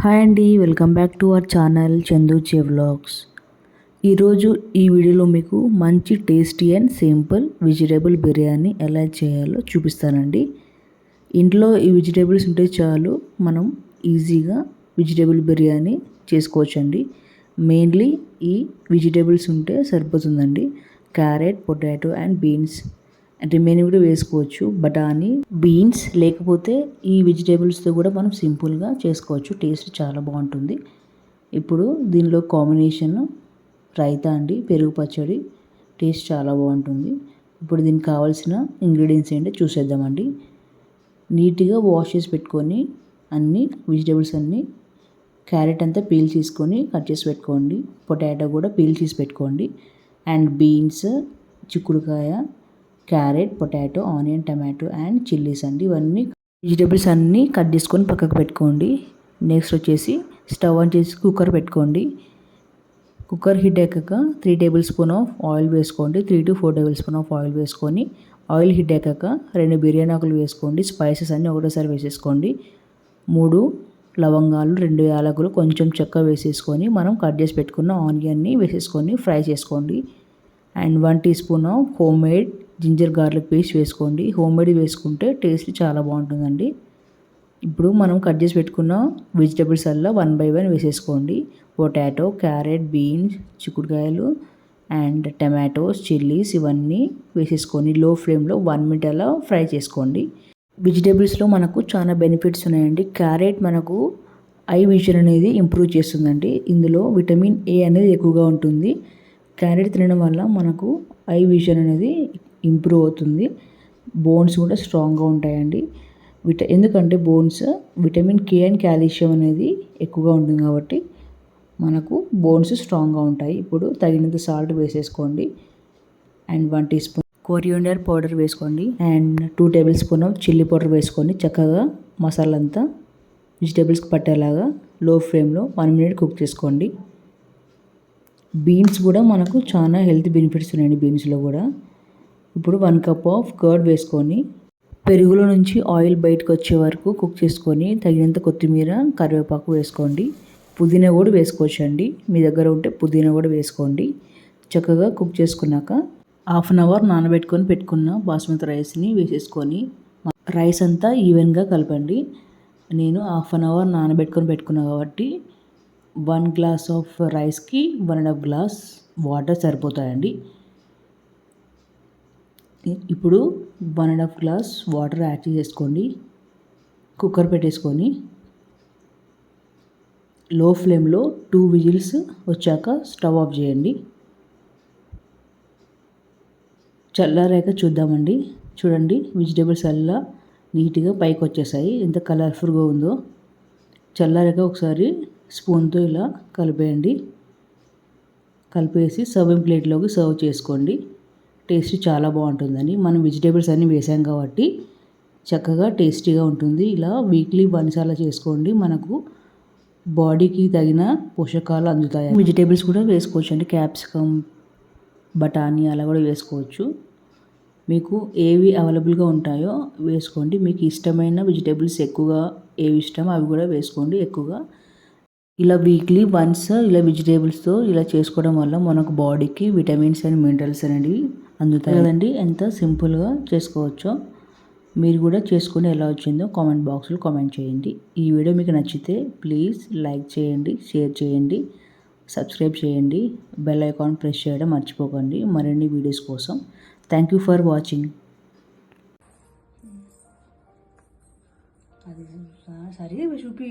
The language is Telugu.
హాయ్ అండి, welcome back to our channel Chandu చే వ్లాగ్స్. ఈరోజు ఈ వీడియోలో మీకు మంచి tasty and simple vegetable biryani ఎలా చేయాలో చూపిస్తానండి. ఇంట్లో ఈ వెజిటేబుల్స్ ఉంటే చాలు మనం ఈజీగా వెజిటేబుల్ బిర్యానీ చేసుకోవచ్చండి. మెయిన్లీ ఈ వెజిటేబుల్స్ ఉంటే సరిపోతుందండి. Carrot, potato and beans remaining కూడా వేసుకోవచ్చు. బఠానీ, బీన్స్ లేకపోతే ఈ వెజిటేబుల్స్తో కూడా మనం సింపుల్గా చేసుకోవచ్చు. టేస్ట్ చాలా బాగుంటుంది. ఇప్పుడు దీనిలో కాంబినేషన్ రైతా అండి, పెరుగు పచ్చడి. టేస్ట్ చాలా బాగుంటుంది. ఇప్పుడు దీనికి కావాల్సిన ఇంగ్రీడియంట్స్ ఏంటో చూసేద్దామండి. నీట్గా వాష్ చేసి పెట్టుకొని అన్ని వెజిటేబుల్స్ అన్నీ, క్యారెట్ అంతా పీల్ చేసుకొని కట్ చేసి పెట్టుకోండి. పొటాటో కూడా పీల్ చేసి పెట్టుకోండి. అండ్ బీన్స్, చిక్కుడుకాయ, carrot, potato, onion, tomato and chillies అండి. ఇవన్నీ వెజిటేబుల్స్ అన్నీ కట్ చేసుకొని పక్కకు పెట్టుకోండి. నెక్స్ట్ వచ్చేసి స్టవ్ ఆన్ చేసి కుక్కర్ పెట్టుకోండి. కుక్కర్ హీట్ ఎక్కాక 3 టేబుల్ స్పూన్ ఆఫ్ ఆయిల్ వేసుకోండి. 3 to 4 tablespoon of oil వేసుకొని ఆయిల్ హీట్ ఎక్కాక 2 బిర్యానీ ఆకులు వేసుకోండి. స్పైసెస్ అన్నీ ఒకటేసారి వేసేసుకోండి. 3 లవంగాలు, 2 యాలకులు, కొంచెం చెక్క వేసేసుకొని మనం కట్ చేసి పెట్టుకున్న ఆనియన్ని వేసేసుకొని ఫ్రై చేసుకోండి. And 1 teaspoon of homemade ginger garlic paste వేసుకోండి. హోమ్ మేడ్ వేసుకుంటే టేస్ట్ చాలా బాగుంటుందండి. ఇప్పుడు మనం కట్ చేసి పెట్టుకున్న వెజిటేబుల్స్ అలా 1 by 1 వేసేసుకోండి. పొటాటో, క్యారెట్, బీన్స్, చిక్కుడుకాయలు అండ్ టమాటోస్, చిల్లీస్ ఇవన్నీ వేసేసుకొని లో ఫ్లేమ్లో 1 minute అలా ఫ్రై చేసుకోండి. వెజిటేబుల్స్లో మనకు చాలా బెనిఫిట్స్ ఉన్నాయండి. క్యారెట్ మనకు ఐ విజన్ అనేది ఇంప్రూవ్ చేస్తుందండి. ఇందులో విటమిన్ ఏ అనేది ఎక్కువగా ఉంటుంది. క్యారెట్ తినడం వల్ల మనకు ఐ విజన్ అనేది ఇంప్రూవ్ అవుతుంది. బోన్స్ కూడా స్ట్రాంగ్గా ఉంటాయండి. ఎందుకంటే bones vitamin K and calcium అనేది ఎక్కువగా ఉంటుంది కాబట్టి మనకు బోన్స్ స్ట్రాంగ్గా ఉంటాయి. ఇప్పుడు తగినంత సాల్ట్ వేసేసుకోండి. And 1 teaspoon coriander powder వేసుకోండి. And 2 tablespoon of chilli powder వేసుకొని చక్కగా మసాలా అంతా వెజిటేబుల్స్కి పట్టేలాగా లో ఫ్లేమ్లో 1 minute కుక్ చేసుకోండి. బీన్స్ కూడా మనకు చాలా హెల్త్ బెనిఫిట్స్ ఉన్నాయండి. బీన్స్లో కూడా ఇప్పుడు 1 cup ఆఫ్ కర్డ్ వేసుకొని పెరుగులో నుంచి ఆయిల్ బయటకు వచ్చే వరకు కుక్ చేసుకొని తగినంత కొత్తిమీర, కరివేపాకు వేసుకోండి. పుదీనా కూడా వేసుకోవచ్చండి. మీ దగ్గర ఉంటే పుదీనా కూడా వేసుకోండి. చక్కగా కుక్ చేసుకున్నాక 1/2 hour నానబెట్టుకొని పెట్టుకున్న బాస్మతి రైస్ని వేసేసుకొని రైస్ అంతా ఈవెన్గా కలపండి. నేను 1/2 hour నానబెట్టుకొని పెట్టుకున్నా కాబట్టి 1 glass ఆఫ్ రైస్కి 1.5 glass వాటర్ సరిపోతాయండి. ఇప్పుడు 1.5 glass వాటర్ యాడ్ చేసుకోండి. కుక్కర్ పెట్టేసుకొని లో ఫ్లేమ్లో 2 విజిల్స్ వచ్చాక స్టవ్ ఆఫ్ చేయండి. చల్లారాక చూద్దామండి. చూడండి, వెజిటేబుల్స్ అలా నీట్గా పైకి వచ్చేసాయి. ఎంత కలర్ఫుల్గా ఉందో. చల్లారాక ఒకసారి స్పూన్తో ఇలా కలిపేయండి. కలిపేసి సర్వింగ్ ప్లేట్లోకి సర్వ్ చేసుకోండి. టేస్ట్ చాలా బాగుంటుందండి. మనం వెజిటేబుల్స్ అన్నీ వేసాం కాబట్టి చక్కగా టేస్టీగా ఉంటుంది. ఇలా వీక్లీ వన్స్ అలా చేసుకోండి. మనకు బాడీకి తగిన పోషకాలు అందుతాయి. వెజిటేబుల్స్ కూడా వేసుకోవచ్చు అండి. క్యాప్సికమ్, బఠానీ అలా కూడా వేసుకోవచ్చు. మీకు ఏవి అవైలబుల్గా ఉంటాయో వేసుకోండి. మీకు ఇష్టమైన వెజిటేబుల్స్ ఎక్కువగా ఏవి ఇష్టమో అవి కూడా వేసుకోండి ఎక్కువగా. ఇలా వీక్లీ వన్స్ ఇలా వెజిటేబుల్స్తో ఇలా చేసుకోవడం వల్ల మనకు బాడీకి విటమిన్స్ అండ్ మినరల్స్ అనేవి అందుతాయి కదండి. ఎంత సింపుల్గా చేసుకోవచ్చో మీరు కూడా చేసుకుని ఎలా వచ్చిందో కామెంట్ బాక్స్లో కామెంట్ చేయండి. ఈ వీడియో మీకు నచ్చితే ప్లీజ్ లైక్ చేయండి, షేర్ చేయండి, సబ్స్క్రైబ్ చేయండి, బెల్ ఐకాన్ ప్రెస్ చేయడం మర్చిపోకండి మరిన్ని వీడియోస్ కోసం. Thank you for watching. సరే చూపి.